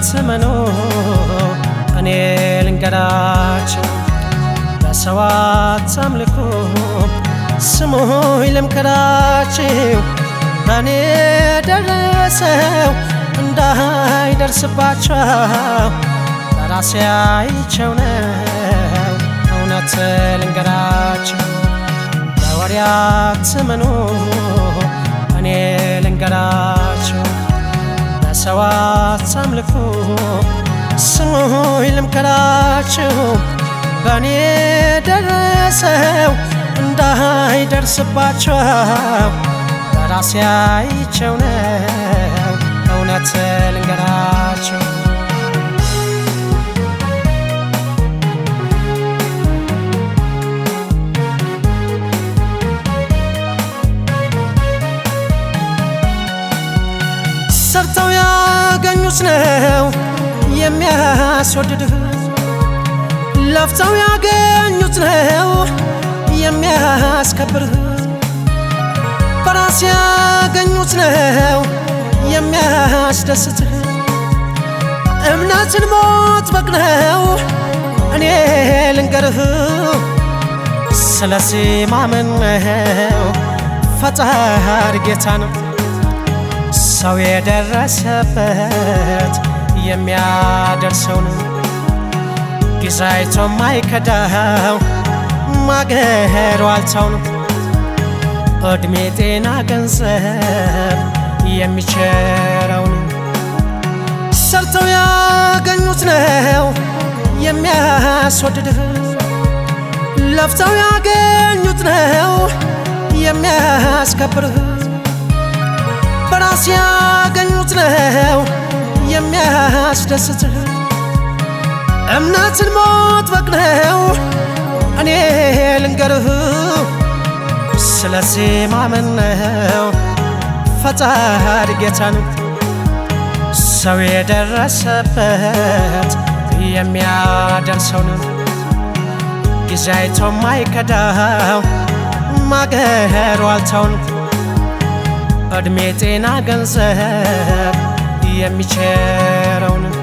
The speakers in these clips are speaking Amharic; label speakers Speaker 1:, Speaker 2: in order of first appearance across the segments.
Speaker 1: አትመኑ እኔ ልንገራችሁ በሰው አታምልኩ ስሙኝ ልምከራችሁ በእኔ ደረሰው እንዳይደርስባችሁ በራሴ አይቼው ነው እውነት ልንገራችሁ በወሬ አትመኑ እኔ ልንገራችሁ በሰው አታምልኩ ስሙኝ ልምከራችሁ በእኔ ደረሰው እንዳይደርስባችሁ በራሴ አይቼው ነው እውነት ልንገራችሁ ሰርተው ያገኙት ነው የሚያስወድድህ ለፍተው ያገኙት ነው የሚያስከብርህ በራስ ያገኙት ነው የሚያስደስትህ እምነትን ሞት በቅለው እኔ ልንገርህ ስለዚህ ማመን ነው ፈጣሪ ጌታ ነው ሰው የደረሰበት የሚያደርሰው ነው ጊዜ አይቶ ማይከዳው ማገር ዋልታው ነው እድሜ ጤና ገንዘብ የሚቸረው ነው ሰርተው ያገኙት ነው የሚያስወድድህ ለፍተው ያገኙት ነው የሚያስከብርህ በራስ ያገኙት ነው የሚያስደስትህ እምነትን ሞት በቅለው እኔ ልንገርህ ስለዚህ ማመን ነው ፈጣሪ ጌታ ነው ሰው የደረሰበት የሚያደርሰው ነው ጊዜ አይቶ ማይከዳው ማገር ዋልታው ነው እድሜ ጤና ገንዘብ የሚቸረው ነው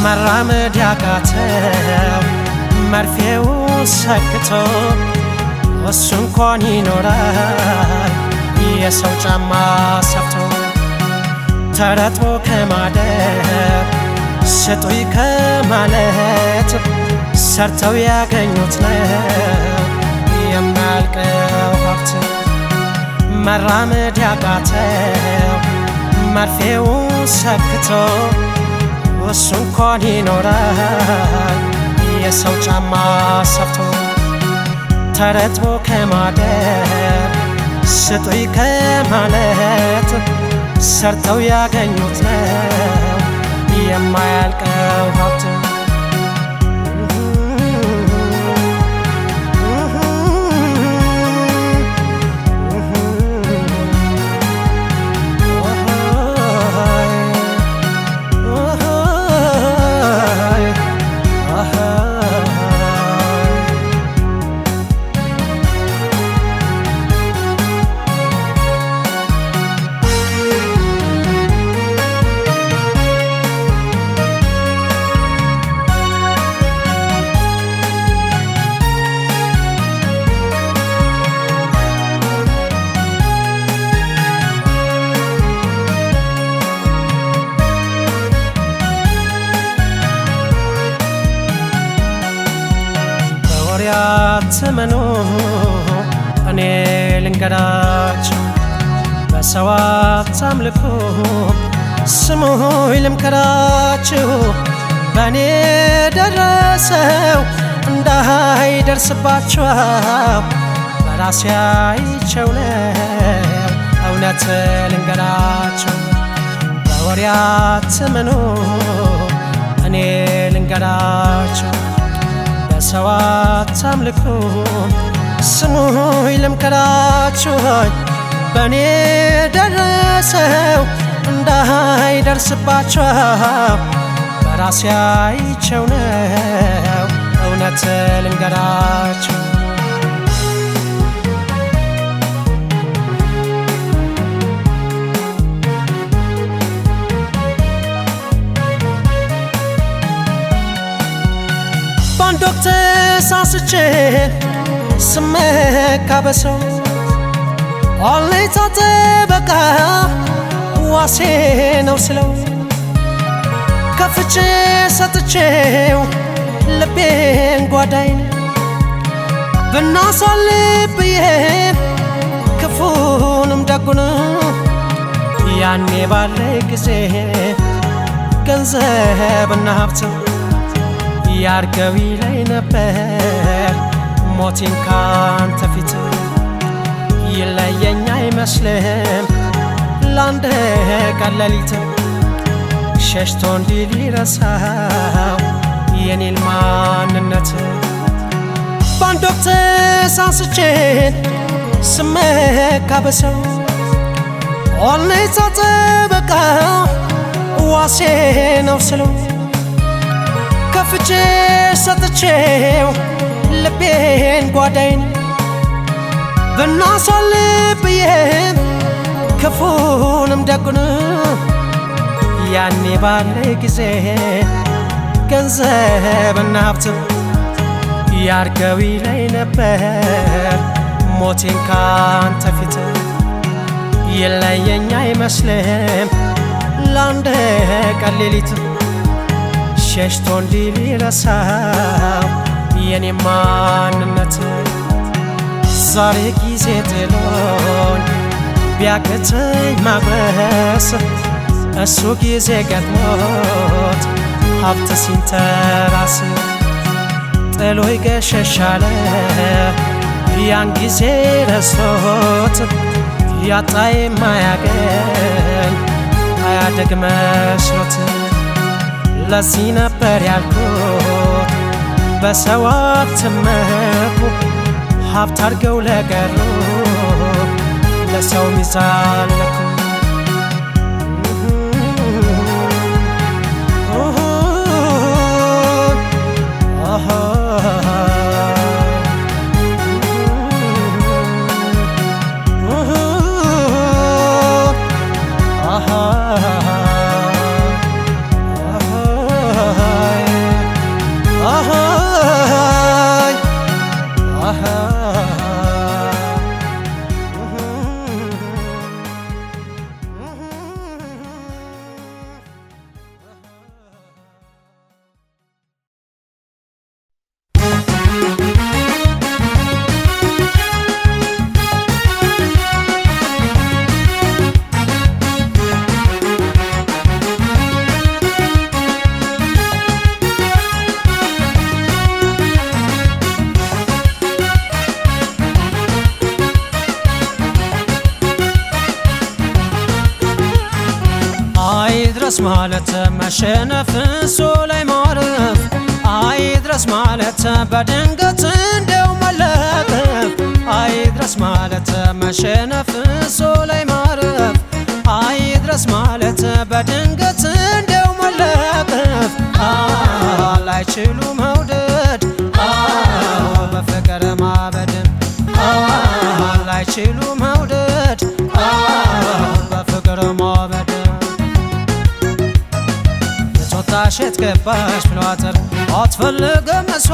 Speaker 1: መራመድ ያቃተው መርፌው ሰክቶ እሱ እንኳን ይኖራል የሰው ጫማ ሰፍቶ ተረቶ ከማደር ስጡኝ ከማለት ሰርተው ያገኙት ነው የማያልቀው ሀብት መራመድ ያቃተው መርፌው ሰክቶ እሱ እንኳን ይኖራል የሰው ጫማ ሰፍቶ ተረቶ ከማደር ስጡኝ ከማለት ሰርተው ያገኙት ነው የማያልቀው ሀብት አትመኑ እኔ ልንገራችሁ በሰው አታምልኩ ስሙኝ ልምከራችሁ በእኔ ደረሰው እንዳይደርስባችሁ በራሴ አይቼው ነው እውነት ልንገራችሁ በወሬ አትመኑ እኔ ልንገራችሁ በሰው አታምልኩ ስሙኝ ልምከራችሁ በእኔ ደረሰው እንዳይደርስባችሁ በራሴ አይቼው ነው እውነት ልንገራችሁ ተሳስቼ ስመካ በሰው አለኝታ ጠበቃ ዋሴ ነው ስለው ከፍቼ ሰጥቼው ልቤን ጓዳይን ብናሳልፍ ብዬ ክፉንም ደጉንም ያኔ ባለ ጊዜ ገንዘብና ሀብት ያርገው ይለኝ ነበር ሞቴን ካንተ ፊት ይለየኝ አይመስልም ላንድ ቀን ሌሊት ሸሽቶ እንዲህ ሊረሳው የኔን ማንነት በአንድ ወቅት ሳስቼ ስመካ በሰው አለኝታ ጠበቃ ዋሴ ነው ስለው ከፍቼ ሰጥቼው ልቤን ጓዳይን ብናሳልፍ ብዬ ክፉንም ደጉንም ያኔ ባለ ጊዜ ገንዘብና ሀብት ያርገው ይለኝ ነበር ሞቴን ካንተ ፊት ይለየኝ አይመስልም ላንድ ቀን ሌሊት ሸሽቶ እንዲህ ሊረሳው የኔ ማንነት ዛሬ ጊዜ ጥሎኝ ቢያቅተኝ ማግረስ እሱ ጊዜ ገጥሞት ሀብት ሲንተራስ ጥሎኝ ገሸሻለ ያን ጊዜ ረስቶት ያጣ የማያገኝ አያደግ መስሎት ለዚህ ነበር ያልኩት በሰው አትመኩ ሀብት አድርገው ለቀሩ ለሰው ሚዛን ለኩ አይድረስ ማለት መሸነፍ እሱ ላይ ማረፍ አይድረስ ማለት በድንገት እንደው መለጠፍ አይድረስ ማለት መሸነፍ እሱ ላይ ማረፍ አይድረስ ማለት በድንገት እንደው መለጠፍ ላይችሉ መውደድ በፍቅር ማበድን ላይችሉ መውደድ በፍቅር ማበድን ሸት ገባሽ ብሏትር አትፈልግም እሷ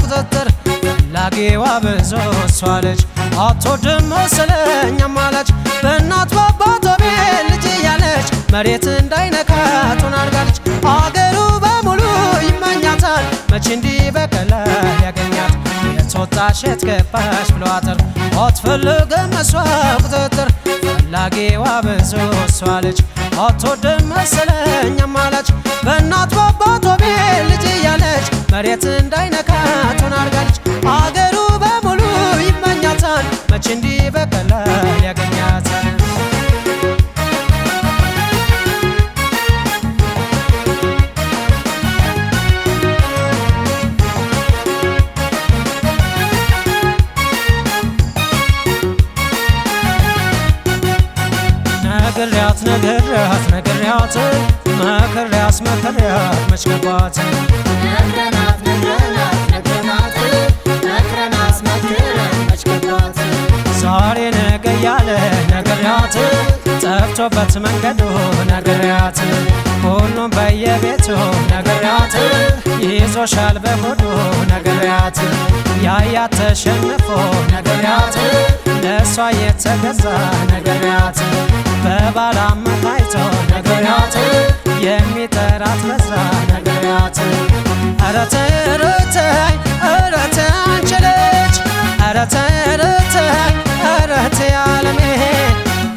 Speaker 1: ቁጥጥር ፈላጊዋ ብዙ እሷ ልጅ አትወድም መሰለኝም አለች በእናት በአባቷ ቤት ልጅ እያለች መሬት እንዳይነካት ሆናለች አገሩ በሙሉ ይመኛታል መቼ እንዲህ በቀላል ያገኛት የተወጣሽ የት ገባሽ ብሏትር አትፈልግም እሷ ቁጥጥር ፈላጊዋ ብዙ እሷ ልጅ አትወድም መሰለኝም አለች በእናት በአባቷ ቤት ልጅ እያለች መሬት እንዳይነካት ሆናለች አገሩ በሙሉ ይመኛታል መቼ እንዲህ በቀላል ያገኛታል ነግሬያት መክሬያት መች ገባት
Speaker 2: ነግረናት መች ገባት
Speaker 1: ዛሬ ነገ ያለ ነግሬያት ጠፍቶበት መንገዱ ነግሬያት ሁሉም በየቤቱ ነግሬያት ይዞሻል በሆዱ ነግሬያት ያያት ተሸንፎ ነግሬያት ለእሷ የተገዛ ነግሬያት በባል አመካይቶ ነግሬያት የሚጠራት በዛ ነግሬያት ኧረ ተይ ኧረ ተይ ኧረ ተይ አንቺ ልጅ ኧረ ተይ ኧረ ተይ ኧረ ተይ ዓለሜ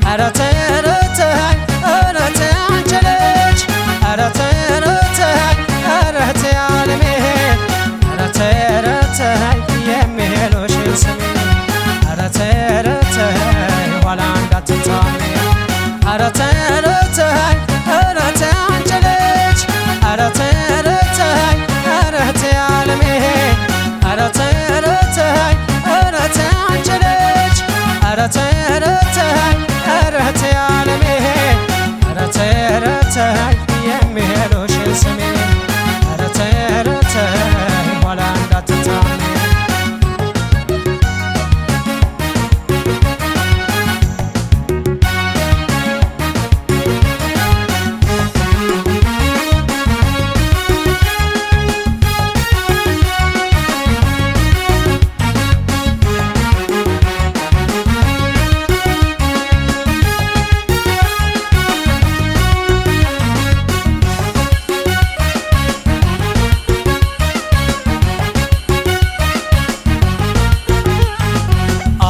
Speaker 1: ኧረ ተይ ኧረ ተይ ኧረ ተይ አንቺ ልጅ ኧረ ተይ ኧረ ተይ ኧረ ተይ ዓለሜ ኧረ ተይ ኧረ ተይ የሚሉሽን ስሚ ኧረ ተይ ኧረ ተይ ኋላ እንዳትታመሚ ኧረ ተይ ኧረ ተይ ኧረ ተይ አንቺ ልጅ ኧረ ተይ ኧረ ተይ ኧረ ተይ ዓለሜ ኧረ ተይ ኧረ ተይ ኧረ ተይ አንቺ ልጅ ኧረ ተይ ኧረ ተይ ኧረ ተይ ዓለሜ ኧረ ተይ ኧረ ተይ የሚሉሽን ስሚ ኧረ ተይ ኧረ ተይ ኋላ እንዳትታመሚ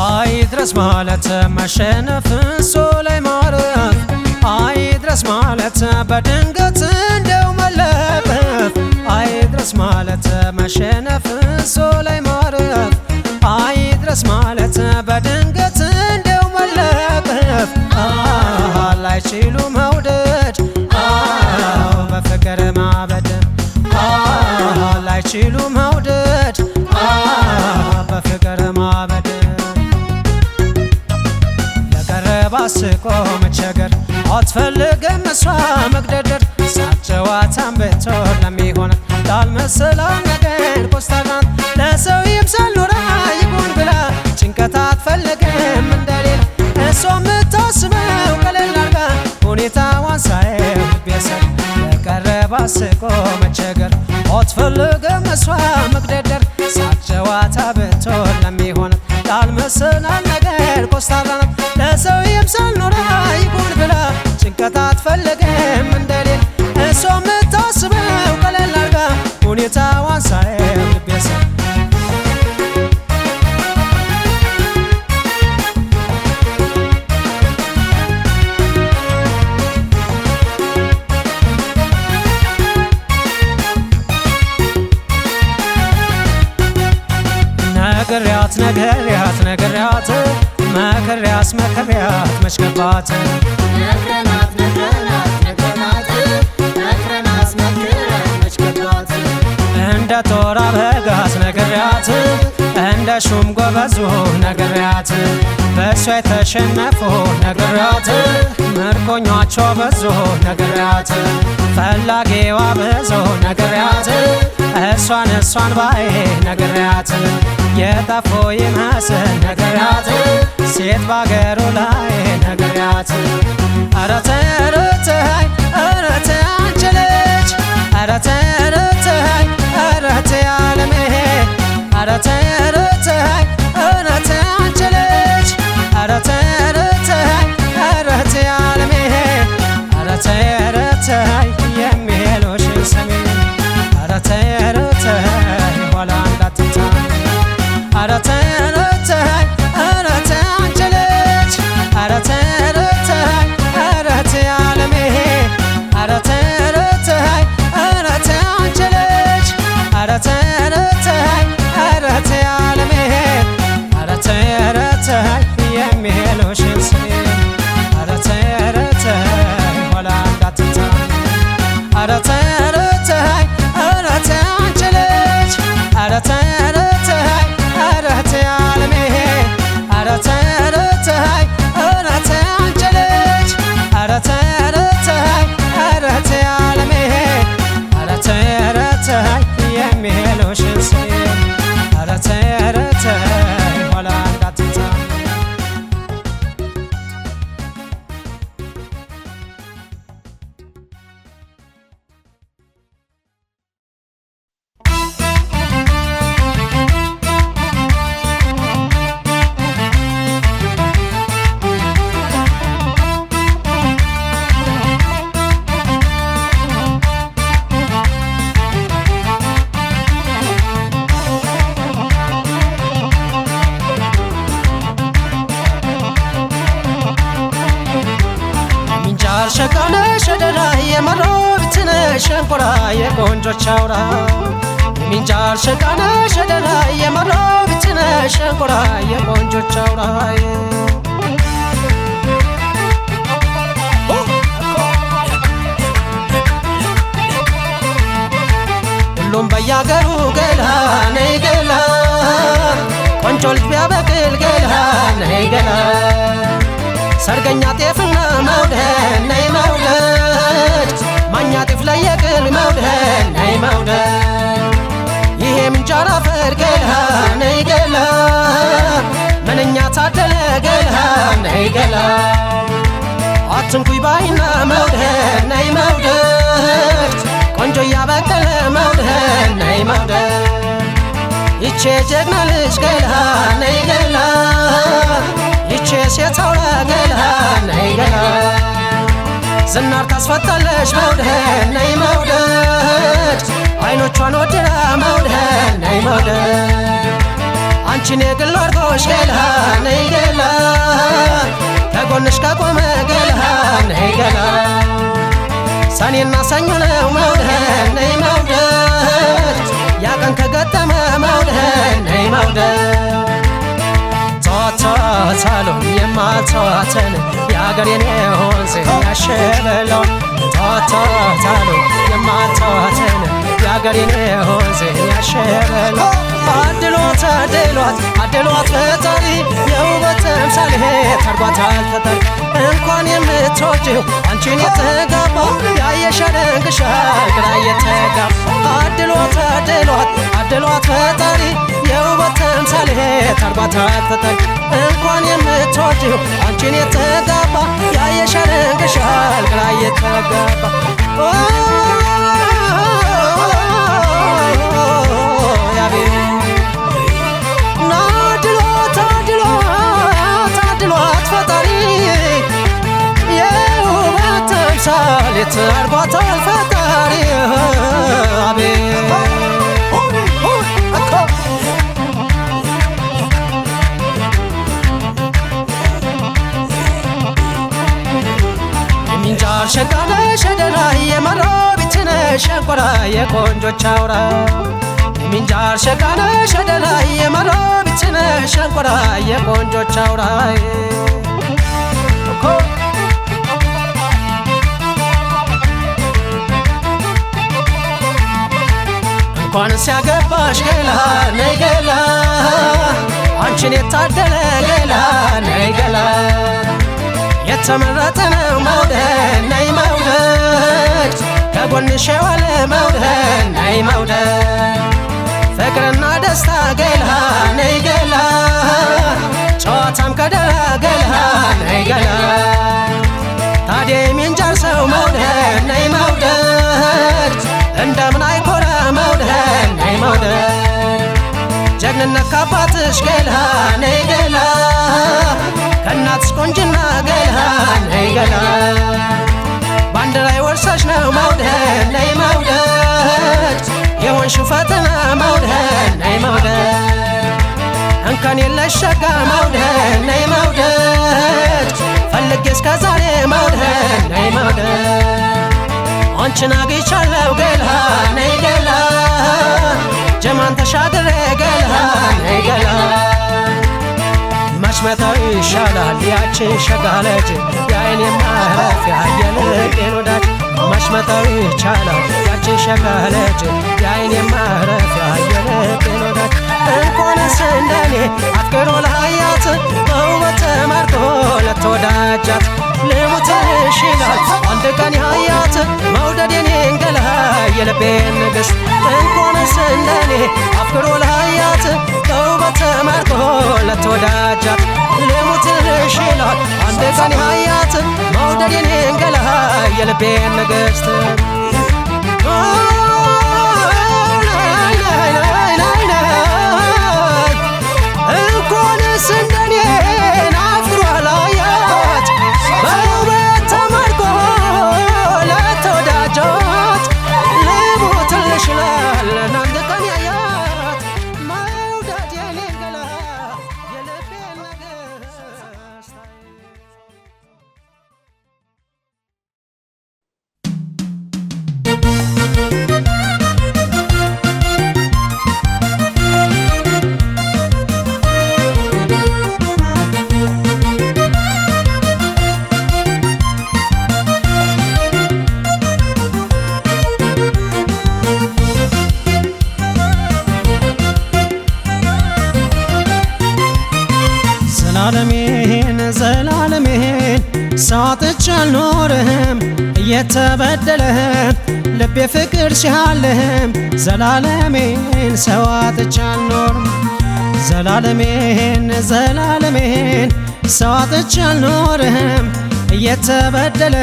Speaker 1: አይድረስ ማለት መሸነፍ እሱ ላይ ማረፍ አይድረስ ማለት በድንገት እንደው መለፈፍ አይድረስ ማለት መሸነፍ እሱ ላይ ማረፍ አይድረስ ማለት በድንገት እንደው መለፈፍ ላይችሉ መውደድ በፍቅር ማበድ ላይችሉ መውደድ በፍቅር ማበድ ባስቆ መቸገር አትፈልግም እሷ መግደርደር ሳቅ ጨዋታን ብትሆን ለሚሆን ላልመሰላ ነገር ኮስታራን ለሰው ይምሰል ኑራ ይሁን ብላ ጭንቀት አትፈልግም እንደሌላ እሷ የምታስበው ቀለል አርጋ ሁኔታዋን ሳየው ልቤ ሰር የቀረበ አስቆ መቸገር አትፈልግም እሷ መግደርደር ሳቅ ጨዋታ ብትሆን ለሚሆን ላልመሰላ ነገር ኮስታራን ለሰው ይምሰል ኑራ ይሁን ብላ ጭንቀት አትፈልግም እንደሌላ እሷ የምታስበው ቀለል አርጋ ሁኔታዋን ሳየው ልቤ ሰር ነግሬያት ነግሬያት ነግሬያት መክሬያት መክሬያት መች ገባት
Speaker 2: ነግረናት ነግረናት ነግረናት ነግረናት መክረን መች ገባት
Speaker 1: እንደ ጦር አበጋዝ ነግሬያት እንደ ሹም ጎበዙ ነግሬያት በእሷ የተሸነፉ ነግሬያት ምርኮኞቿ በዙ ነግሬያት ፈላጊዋ ብዙ ነግሬያት እሷን ባይ ነግሬያት የጠፉ ይመስል ነግሬያት ሴት ባገሩ ላይ ነግሬያት ኧረ ተይ ኧረ ተይ ኧረ ተይ አንቺ ልጅ ኧረ ተይ ኧረ ተይ ኧረ ተይ ዓለሜ ኧረ ተይ ኧረ ተይ ኧረ ተይ አንቺ ልጅ ኧረ ተይ ኧረ ተይ ኧረ ተይ ዓለሜ ኧረ ተይ ኧረ ተይ የሚሉሽን ስሚ ኧረ ተይ ኧረ ተይ ኋላ እንዳትታመሚ ኧረ ተይ ኧረ ተይ ኧረ ተይ አንቺ ልጅ ኧረ ተይ ኧረ ተይ ኧረ ተይ ዓለሜ ኧረ ተይ ኧረ ተይ ኧረ ተይ አንቺ ልጅ ኧረ ተይ ኧረ ተይ ኧረ ተይ ዓለሜ ኧረ ተይ ኧረ ተይ የሚሉሽን ስሚ ኧረ ተይ ኧረ ተይ ኋላ እንዳትታመሚ ኧረ ተይ ኧረ ተይ ኧረ ተይ አንቺ ልጅ ኧረ ተይ ኧረ ተይ ኧረ ተይ ዓለሜ ኧረ ተይ ኧረ ተይ ኧረ ተይ አንቺ ልጅ ኧረ ተይ ኧረ ተይ ኧረ ተይ ዓለሜ ኧረ ተይ ኧረ ተይ የሚሉሽን ስሚ ኧረ ተይ ኧረ ተይ ኋላ እንዳትታመሚ ሸቃነሽ ደራ የመሮቢት ነሽ ሸንኮራ የቆንጆች አውራ የሚንጃር ሸቃነሽ ደራ የመሮቢት ነሽ ሸንኮራ የቆንጆች አውራ ሁሉም በያገሩ ገላ ነይ ገላ ቆንጆ ልጅ ቢያበቅል ገላ ነይ ገላ ሰርገኛ ጤፍና መውደድ ነይ መውደድ ማኛ ጤፍ ለየቅል መውደድ ነይ መውደድ ይሄ ምንጃር አፈር ገላ ነይ ገላ ምንኛ ታደለ ገላ ነይ ገላ አትንኩይ ባይና መውደድ ነይ መውደድ ቆንጆ ያበቀለ መውደድ ነይ መውደድ ይቼ ጀግና ልጅ ገላ ነይ ገላ ይቼ ሴት አውራ ገላ ነይ ገላ ዝናር ታስፈታለች መውደድ ነይ መውደድ አይኖቿን ወድራ መውደድ ነይ መውደድ አንቺን የግል አድርጎሽ ገላ ነይ ገላ ከጎንሽ ከቆመ ገላ ነይ ገላ ሰኔና ሰኞ ነው መውደድ ነይ መውደድ ያቀን ከገጠመ መውደድ ነይ መውደድ ተዋታታሉን የማልተዋትን የአገሬን ወንዝ ያሸበለው ተዋታታሉን የማልተዋትን የአገሬን ወንዝ ያሸበለው አድሏት አድሏት አድሏት ፈጣሪ የውበት ተምሳሌት አድርጓታል ፈጣሪ እንኳን የምትወጂው አንቺን የተጋባ ያየሽ ያደንቅሻል ግራ የተጋባ አድሏት አድሏት አድሏት ፈጣሪ የውበት ተምሳሌት አድርጓታል ፈጣሪ እንኳን የምትወጂው አንቺን የተጋባ ያየሽ ያደንቅሻል ግራ የተጋባ ሳሌት አርጓታል ፈጣሪ አቤት የሚንጃር ሸቃነሽ ደራ የመሮቢት ነሽ ሸንኮራ የቆንጆች አውራ የሚንጃር ሸቃነሽ ደራ የመሮቢት ነሽ ሸንኮራ የቆንጆች አውራ እንኳን ሲያገባሽ ገላ ነይ ገላ አንቺን የታደለ ገላ ነይ ገላ የተመረጠ ነው መውደድ ነይ መውደድ ከጎንሽ የዋለ መውደድ ነይ መውደድ ፍቅርና ደስታ ገላ ነይ ገላ ጨዋታም ከደራ ገላ ነይ ገላ ታዲያ የሚንጃር ሰው መውደድ ነይ መውደድ እንደምን አይኮራ መውደድ ነይ መውደድ ጀግንነት ካባትሽ ገላ ነይ ገላ ከእናትሽ ቆንጅና ገላ ነይ ገላ ባንድ ላይ ወርሰሽ ነው መውደድ ነይ መውደድ የሆንሽው ፈተና መውደድ ነይ መውደድ እንከን የለሽ ሸጋ መውደድ ነይ መውደድ ፈልጌ እስከ ዛሬ መውደድ ነይ መውደድ አንቺን አግኝቻለሁ ገላ ነይ ገላ ጀማን ተሻግሬ ገላ ነይ ገላ መሽመታው ይሻላል ያችን ሸጋ ልጅ የዓይኔ ማረፊያ የልቤን ወዳጅ መሽመታው ይቻላል ያችን ሸጋ ልጅ የዓይኔ ማረፊያ የልቤን ወዳጅ እንኳንስ እንደኔ አፍቅሮ ለሀያት በውበት ተማርኮ ለተወዳጃት ልሙትሽ ይላል አንድ ቀን ያያት መውደድ የኔን ገላ የልቤን ንግሥት እንኳንስ እንደኔ አፍቅሮ ለሀያት በውበት ተማርኮ ለተወዳጃት ልሙትሽ ይላል አንድ ቀን ያያት መውደድ የኔን ገላ የልቤን ንግሥት አልኖርም እየተበደለ ልቤ ፍቅር ሲያልም ዘላለሜን ሰው አጥቼ አልኖርም ዘላለሜን ሰው አጥቼ አልኖርም እየተበደለ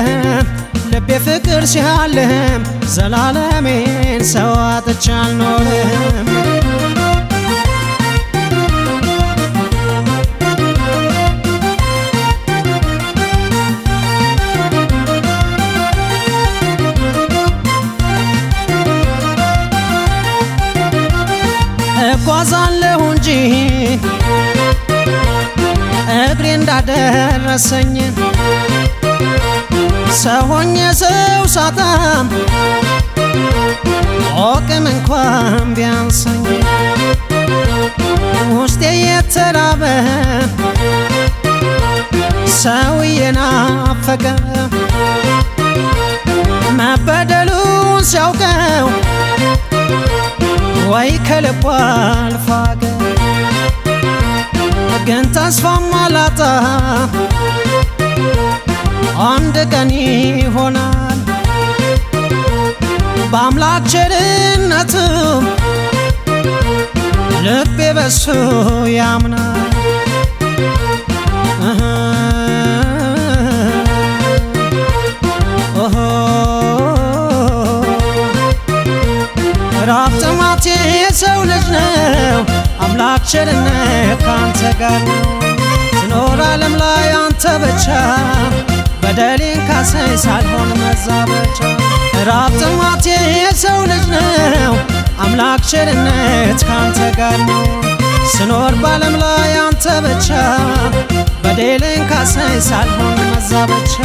Speaker 1: ልቤ ፍቅር ሲያልም ዘላለሜን ሰው አጥቼ አልኖርም እጓዛለሁ እንጂ እግሬ እንዳደረሰኝ ሰው ሆኜ ሰው ሳጣም አቅም እንኳን ቢያንሰኝ ውስጤ የተራበ ሰው የናፈቀ መበደሉን ሲያውቀው ወይ ከልቡ አልፋቀ ግን ተስፋም አላጣ አንድ ቀን ይሆናል በአምላክ ቸርነቱ ልቤ በሱ ያምናል ራብ ጥማቴ የሰው ልጅ ነው አምላክ ቸርነት ካንተ ጋር ነው ስኖር ዓለም ላይ አንተ ብቻ በደሌን ካሰኝ ሳልሆን መዛበቻ ራብ ጥማቴ የሰው ልጅ ነው አምላክ ቸርነት ካንተ ጋር ነው ስኖር በዓለም ላይ አንተ ብቻ በደሌን ካሰኝ ሳልሆን መዛበቻ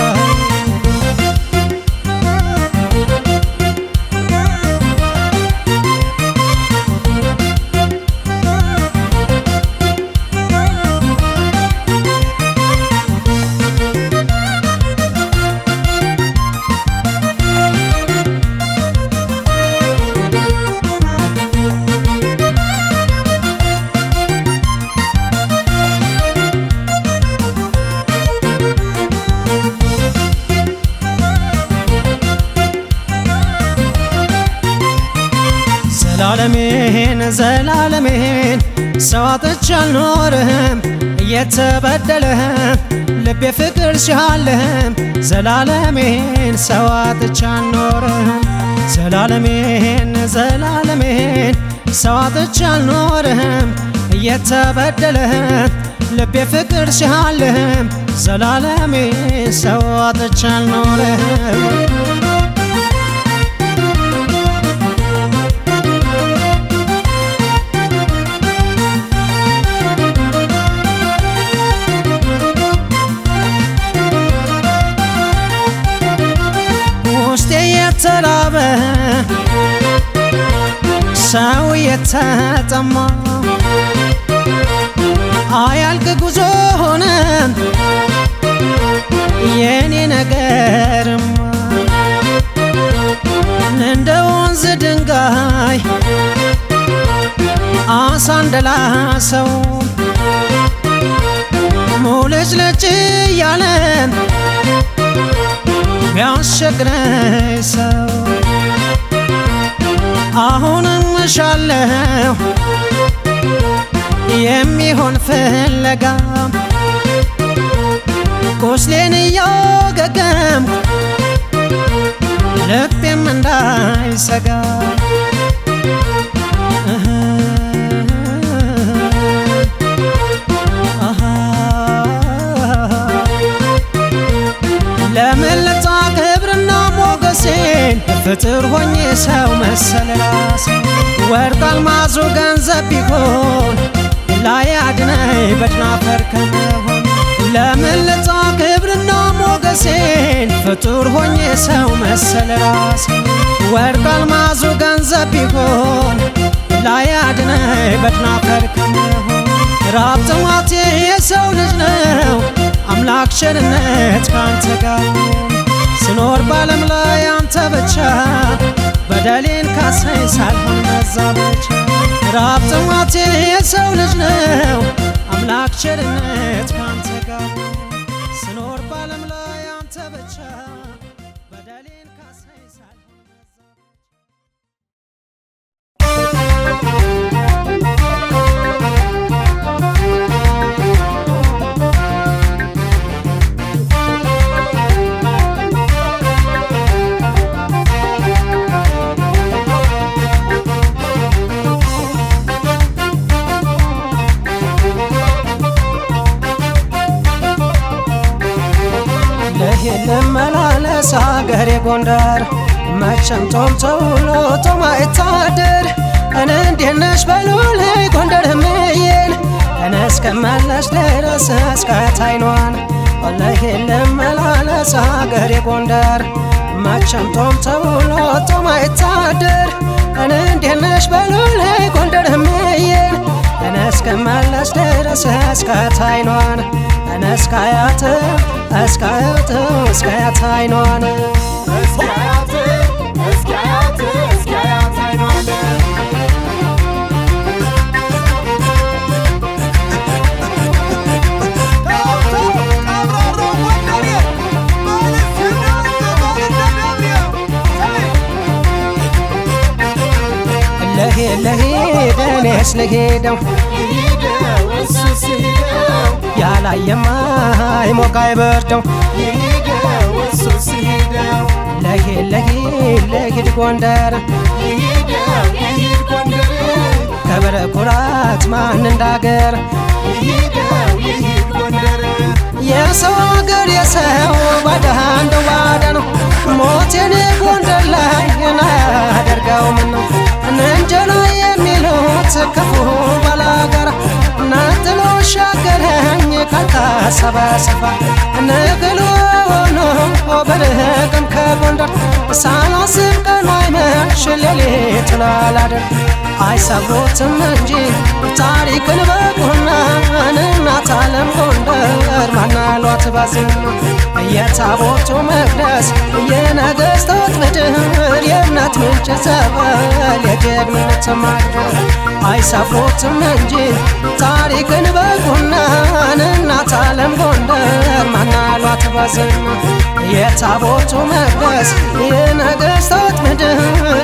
Speaker 1: ዘላለሜን ሰው አጥቼ አልኖርም እየተበደለ ልቤ ፍቅር ሲያልም ዘላለሜን ሰው አጥቼ አልኖርም ዘላለሜን ሰው አጥቼ አልኖርም እየተበደለ ልቤ ፍቅር ሲያልም ዘላለሜን ሰው አጥቼ አልኖርም የተራበ ሰው የተጠማ አያልቅ ጉዞ ሆነ የኔ ነገርማ እንደ ወንዝ ድንጋይ አሳ እንደላሰው ሙልጭልጭ ያለ ቢያስቸግረኝ ሰው አሁንም እሻለሁ የሚሆን ፍለጋ ቁስሌን እያገገምኩ ልቤም እንዳይሰጋ ለምን ልጣ ክብርና ሞገሴን ፍጥር ሆኜ ሰው መሰል ራሴ ወርቅ አልማዙ ገንዘብ ቢሆን ላያድነኝ በጭናፈር ከመሆን ለምን ልጣ ክብርና ሞገሴን ፍጥር ሆኜ ሰው መሰል ራሴ ወርቅ አልማዙ ገንዘብ ቢሆን ላያድነኝ በጭናፈር ከመሆን ራብ ጥማቴ የሰው ልጅ ነው አምላክ ቸርነት ካንተ ጋር ስኖር በዓለም ላይ አንተ ብቻ በደሌን ካሰኝ ሳልሆን መዛበቻ ራብ ጥማቴ የሰው ልጅ ነው አምላክ ቸርነት ካንተ ጋር ስኖር በዓለም ላይ አንተ ብቻ ልሂድ ልመላለስ አገሬ ጎንደር መቼም ጦም ተውሎ ጦም አይታደር እንዴት ነሽ በሉልኝ ጎንደር እምዬን እስክመለስ ድረስ እስካያት አይኗን ልሂድ ልመላለስ አገሬ ጎንደር መቼም ጦም ተውሎ ጦም አይታደር እንዴት ነሽ በሉልኝ ጎንደር እምዬን እስክመለስ ድረስ እስካያት አይኗን እስካያት አይኗን ልሂድ እኔስ ልሂደው ያላየማ አይሞቅ አይበርደው ልሂድ ጎንደር ከበረ ኩራት ማን እንዳገር የሰው አገር የሰው ባዳ እንደው ባዳ ነው ሞቴን ጎንደር ላይ እናያደርገው ምነው እንጀራ የሚሉት ክፉ ባላጋራ ናጥሎ ሻገረኝ ካልታሰበ ስፍራ ንግሉ ሆኖ በርቅም ከጎንደር ሳላስብ ቀኑ አይመሽ ሌሊቱን አላድር አይሰብሩትም እንጂ ታሪክን በቁና እናት ዓለም ጎንደር ማናሏት ባዝና የታቦቱ መቅደስ የነገሥታት ምድር የእምነት ምንጭ ጸበል የጀግንነት ማገር አይሰፍሩትም እንጂ ታሪክን በቁና እናት ዓለም ጎንደር ማናሏት ባዝና የታቦቱ መቅደስ የነገሥታት ምድር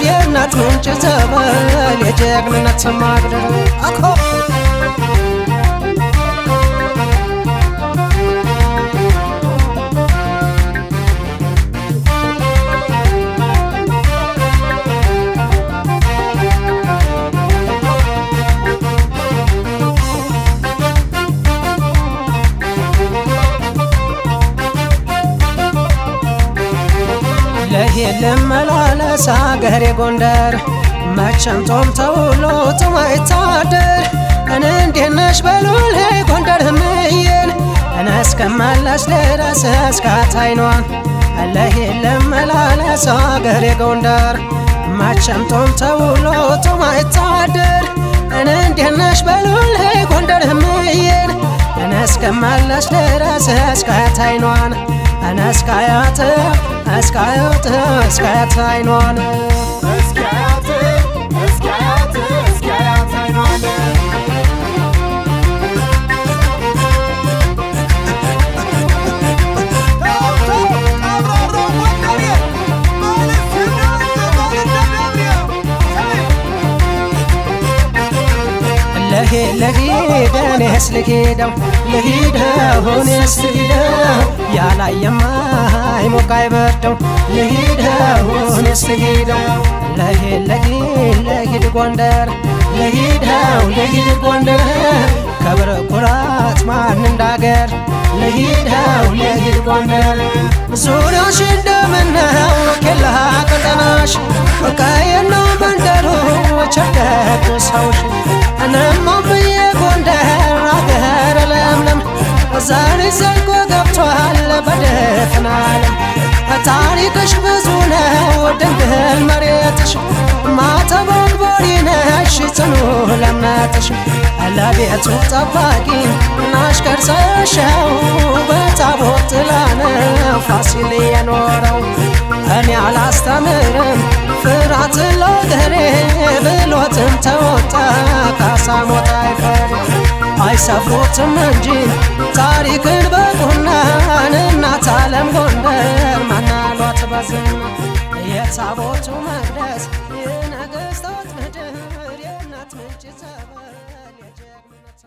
Speaker 1: የእምነት ምንጭ ጸበል የጀግንነት ማገር አኮ ልሂድ ልመላለስ አገሬ ጎንደር መቼም ጦም ተውሎ ጦም አይታደር እንዴት ነሽ በሉልኝ ጎንደር እምዬን እስክመለስ ድረስ እስካያት አይኗን ልሂድ ልመላለስ አገሬ ጎንደር መቼም ጦም ተውሎ ጦም አይታደር እንዴት ነሽ በሉልኝ ጎንደር እምዬን እስክመለስ ድረስ እስካያት አይኗን እስካያት አይኗን ልሂድ እኔስ ልሂደው እኔስ ልሂደው ያላየማ አይሞቅ አይበርደው እኔስ ልሂደው ልሂድ ጎንደር ልሂድ ጎንደር ከበረ ኩራት ማን እንዳገር ልሂድ ጎንደር ዙሪያሽ እንደምነው ኬላ ቀጠናሽ ቀየና መንደሩ ቸገር ሰውሽ እኔማ ብዬ ጎንደር አገር ለምለም ዛሬ ዘልቆ ገብቷል በደፍና ዓለም ታሪክሽ ብዙ ነው ድንግል መሬትሽ ማተቦንቦሪ ነሽ ጽኑ ለእምነትሽ ለቤቱ ጠባቂ ናሽከር ሰሸው በታቦት ጥላ ነው ፋሲል የኖረው እኔ አላስተምርም ፍርሃት ለአገሬ ብሎትም ተወጣ ካሳ ሞት አይፈሪ አይሰፍሩትም እንጂ ታሪክን በቁና እናት ዓለም ጎንደር ማናሏት ባዝና የታቦቱ መቅደስ የነገሥታት ምድር የእምነት ምንጭ ጸበል የጀግንነት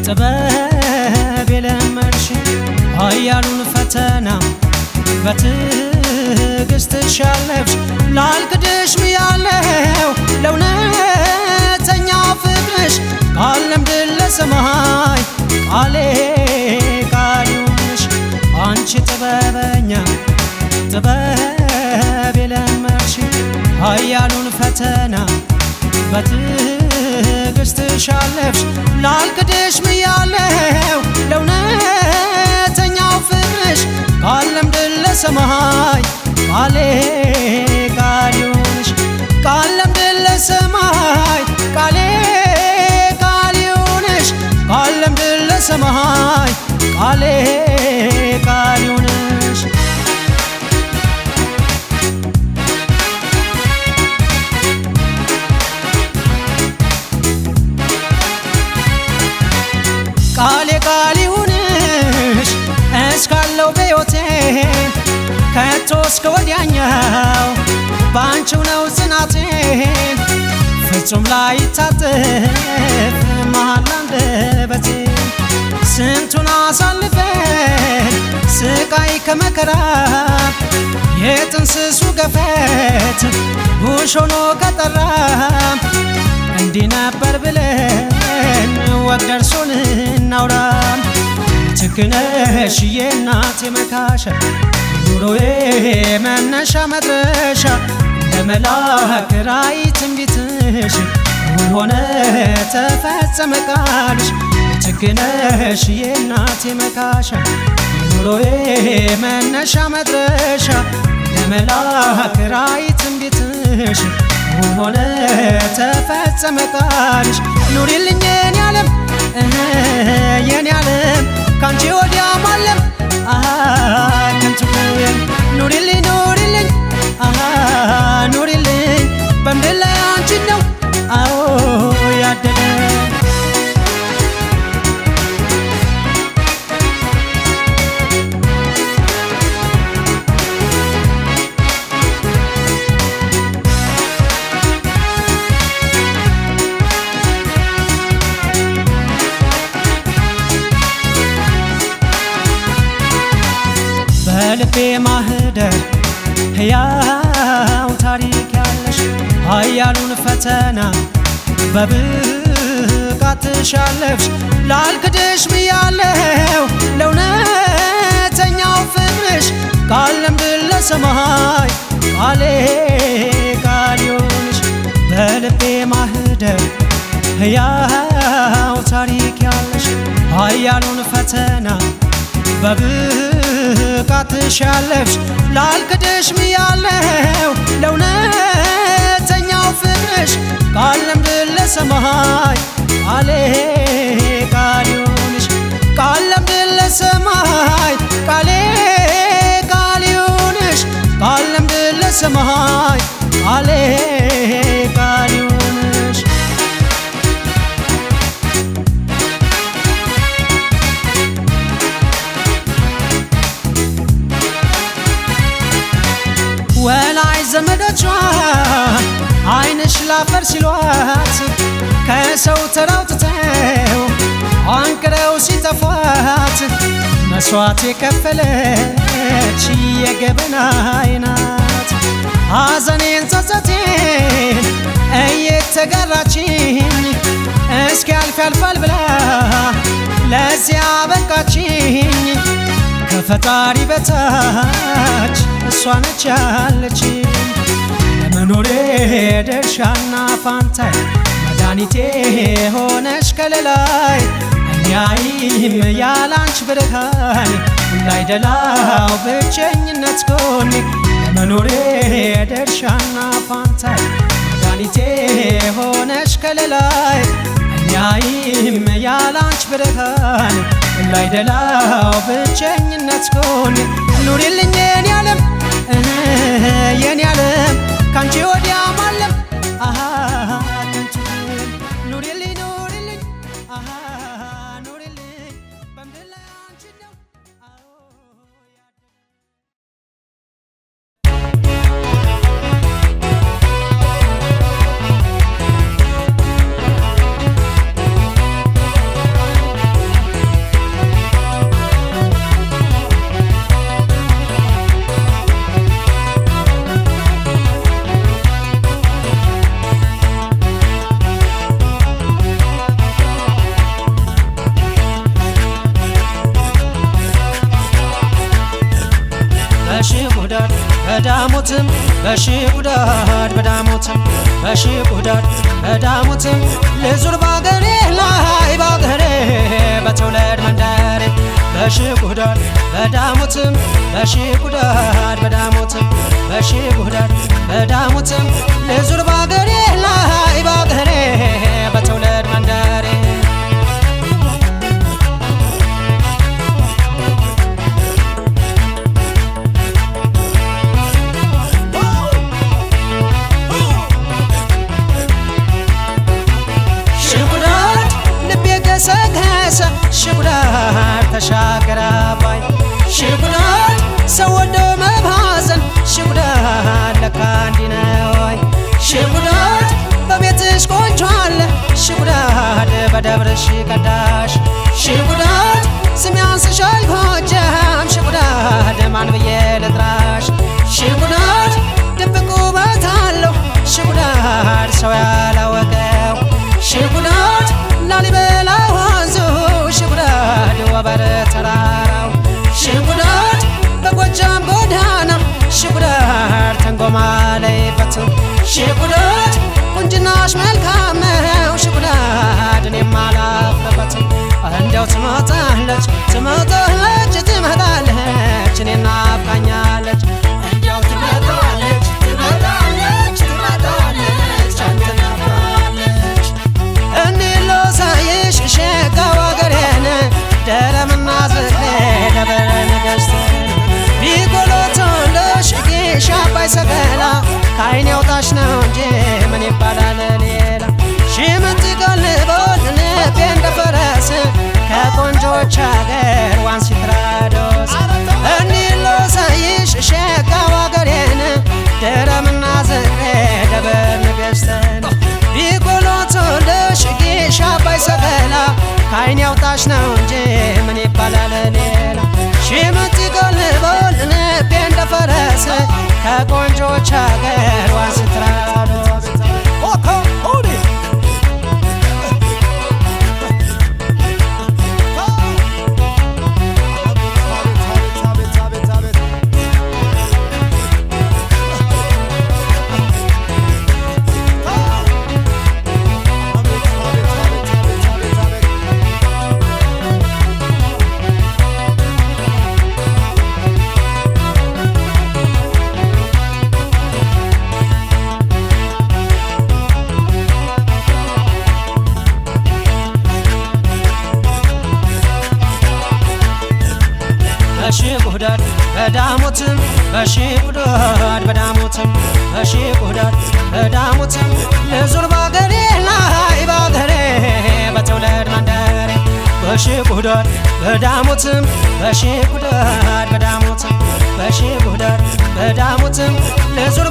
Speaker 1: ጥበብ የለመድሽ ኃያሉን ፈተና በትዕግስት ሻለፍሽ ላልክድሽ ብያለሁ ለእውነተኛው ፍቅርሽ ቃለም ድል ለሰማይ ቃሌ ቃል ይሁንሽ አንቺ ጥበበኛ ጥበብ የለመድሽ ኃያሉን ፈተና በትዕግስት ሻለፍሽ ላልክድሽ ብያለሁ ለእውነተኛው ፍቅርሽ ቃለም ድል ለሰማይ ቃሌ ቃል ይሁንሽ ቃለም ድል ለሰማይ ቃሌ ቃል ይሁንሽ ቃለም ድል ለሰማይ ቃሌ ቃል ይሁንሽ ቃሌ ቃል ይሁንሽ እስካለው በሕይወቴ ከቶ እስከ ወዲያኛው ባንቺው ነው ጽናቴ ፍጹም ላይታጠፍ መሃላ አንደበቴ ስንቱን አሳልፈን ስቃይ ከመከራ የጥንስሱ ገፈት ጉሽ ሆኖ ከጠራ እንዲህ ነበር ብለን ወግ ደርሶን እናውራ ትክነሽ የእናቴ መካሻ ኑሮዬ መነሻ መድረሻ እንደመላክ ራእይ ትንቢትሽ እውን ሆነ ተፈጸመ ቃልሽ ትክነሽ የእናቴ መካሻ ኑሮዬ መነሻ መድረሻ እንደመላክ ራእይ ትንቢትሽ እውን ሆነ ተፈጸመ ቃልሽ ኑሪልኝ የኔ ዓለም የኔ ዓለም ካንቺ ወዲያ ማለም ከንቱ ኑሪልኝ ኑሪልኝ ኑሪልኝ በምድር ላይ አንቺን ነው አዎ ያደለ በልቤ ማህደር ሕያው ታሪክ ያለሽ ኃያሉን ፈተና በብቃት ሻለፍሽ ላልክድሽ ብያለሁ ለእውነተኛው ፍቅርሽ ቃለም ድል ለሰማይ ቃሌ ቃል ይሁንሽ በልቤ ማህደር ሕያው ታሪክ ያለሽ ኃያሉን ፈተና በብቃት ሻለፍሽ ላልክድሽ ብያለሁ ለእውነተኛው ፍቅርሽ ቃለም ድል ለሰማይ ቃሌ ቃል ይሁንሽ ቃለም ድል ለሰማይ ቃሌ ቃል ይሁንሽ ቃለም ድል ለሰማይ ቃሌ ቃል ይሁንሽ ወላይ ዘመዶቿ ዓይንሽ ላፈር ሲሏት ከሰው ተራውጥተው አንቅረው ሲጠፏት መስዋዕት የከፈለች የገበናዬ ናት ሐዘኔን ጸጸቴን እየተጋራችኝ እስኪያልፍ ያልፋል ብላ ለዚያ በቃችኝ ከፈጣሪ በታች እሷ ነች ያለችኝ ለመኖሬ ድርሻና ፋንታዬ መድኃኒቴ ሆነሽ ከለላይ አይናይም ያላንች ብርሃኔ እንዳይደላው ብቸኝነት ጎኔ ለመኖሬ ድርሻና ፋንታዬ መድኃኒቴ ሆነሽ ከለላይ አይናይም ያላንች ብርሃኔ እንዳይደላው ብቸኝነት ጎኔ ኑሪልኝ የኔ ዓለም የኔ ዓለም ካንቺ ወዲያ ማለም ከንቱ ኑሪልኝ ኑሪልኝ ኑሪልኝ በምድር ላይ አንቺን ነው በሺህ ጉዳድ በዳሞትም በሺህ ጉዳድ በዳሞትም ልዙር ባገሬ ላይ ባገሬ በትውልድ መንደሬ በሺህ ጉዳድ በዳሞትም በሺህ ጉዳድ በዳሞትም በሺህ ጉዳድ በዳሞትም ልዙር ባገሬ ላይ ባገሬ በትውልድ መንደሬ ገሰገሰ ሽጉዳድ ተሻገረ አባይ ሽጉዳድ ሰው ወዶ መባዘን ሽጉዳድ ለካ እንዲህ ነው ሽጉዳድ በቤትሽ ቆንጆ አለ ሽጉዳድ በደብርሽ ቀዳሽ ሽጉዳድ ስም ያንስሻል ጎጃም ሽጉዳድ ማን ብዬ ልጥራሽ ሽጉዳድ ድብቅ ውበት አለው ሽጉዳድ ሰው ያላወቀው ሽጉዳድ ላሊበላ ወንዙ ሽጉዳድ ወበር ተራራው ሽጉዳድ በጎጃም ጎዳና ሽጉዳድ ተንጎማለይበት ሽጉዳድ ቁንጅናሽ መልካም ነው ሽጉዳድ እኔም አላፍርበት እንደው ትመጣለች ትመጣለች ትመጣለች እኔን ናፍቃኛለች እንደው ትመጣለች ትመጣለች ትመጣለች አንተን ናፍቃለች እኔሎ ሳይሽ ሸጋው አገሬን ደረምና ዝቅሌ ደብረ ነገሥትን ቢጎሎቶልሽ ጌሽ አባይ ሰገላ ከዓይኔ አውጣሽ ነው እንጂ ምን ይባላል ሌላ ሽምጥ ቀልቦል ልቤ እንደ ፈረስ ከቆንጆች አገር ዋንሲትራዶስ እኔሎ ሳይሽ ሸጋው አገሬን ደረምና ዝቅሌ ደብረ ነገሥትን ቢጎሎቶልሽ ጌሽ አባይ ሰገላ ከዓይኔ አውጣሽ ነው እንጂ ምን ይባላል ሌላ ሽምጥ ቀልቦል ልቤ እንደ ፈረስ ከቆንጆች አገር ዋንሲትራዶስ በሺህ ጉዳድ በዳሞትም በሺህ ጉዳድ በዳሞትም በሺህ ጉዳድ በዳሞትም ልዙር ባገሬ ላይ ባገሬ በትውልድ መንደሬ በሺህ ጉዳድ በዳሞትም በሺህ ጉዳድ በዳሞትም በሺህ ጉዳድ በዳሞትም ልዙር